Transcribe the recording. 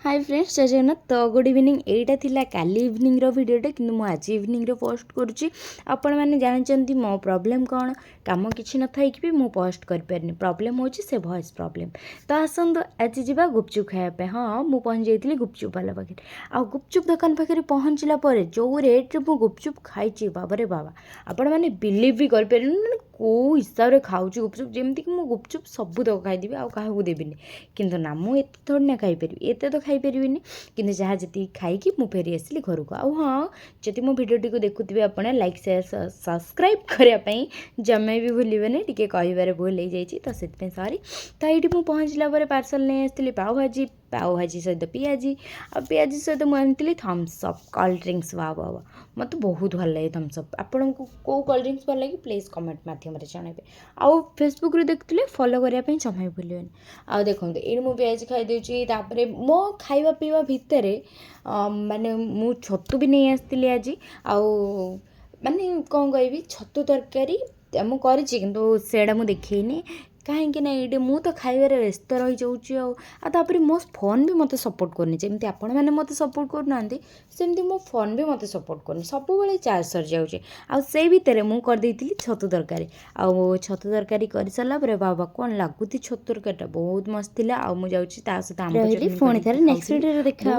Hi friends जय जगन्नाथ। तो good evening. एटा थिला काली इवनिंग रो वीडियोटा कि मु आज इवनिंग रो पोस्ट करुच्ची। आपण मैंने जानते मो प्रॉब्लम कौन कम कि न थी भी मुझे पोस्ट कर पारे प्रॉब्लम होची से वॉइस प्रॉब्लम। तो आसतु आज जा गुपचुप खायापे। हाँ मुझे पहुँच जाइली गुपचुप वाला पाखे आ गुपचुप दुकान पाखे पहुँचला जो रेट्रे मुझे गुपचुप खाई बाबा रे बाबा आपण मैंने बिलीव भी कर कौ हिसाब से खाऊँ गुपचुप जमीक कि गुपचुप सबू तक खाईदेवी आउ क्या देवीनि किंतु ना मुझे थोड़ी ना खाईपर एत तो खाईपर कि जहाँ जी खाई मुझे फेरी आसली घर को। आउ हाँ जदि मो भिडियोटी को देखुवे आप लाइक शेयर सब्सक्राइब करने जमे भी भूलें टी कह भूल हो जाए तो से सॉरी। तो ये मुझे पहुँचला पार्सल नहीं आसती पाव भाजी सहित पियाजी आ पियाजी सहित मुझे थम्सअप कोल्ड ड्रिंक्स वाह वाह मत बहुत भल लगे थम्सअप। आपन को कौ कोल्ड ड्रिंक्स भल लगे प्लीज कमेंट मध्यम जनइबे। आउ फेसबुक रे देखुले फॉलो करने जमा भूलें। आउ देखो ये मुझे पियाज खाईदे मो खाଇବା पीवा भितर माने मु छतु भी नहीं आसती आज आउ माने कौन कह छतु तरकारी मुझे सेटा मुझे देखनी कहीं ना ये मुझे तो खाइबार व्यस्त रही जाऊँगी मो फोन भी मत सपोर्ट करनी जमी आपण मैंने मत सपोर्ट करना सेमती मो फोन भी मत सपोर्ट करनी सब चार्ज सर जाऊँचे आउ भितर मुझे करदेली छतु तरकारी आउ छतु तरकारी कर सारापर बाबा कौन लगुच छतु तरकारी बहुत मस्त थी। आ मुझे सहित आम पुणी थे नेक्स्ट वीडियो देखा।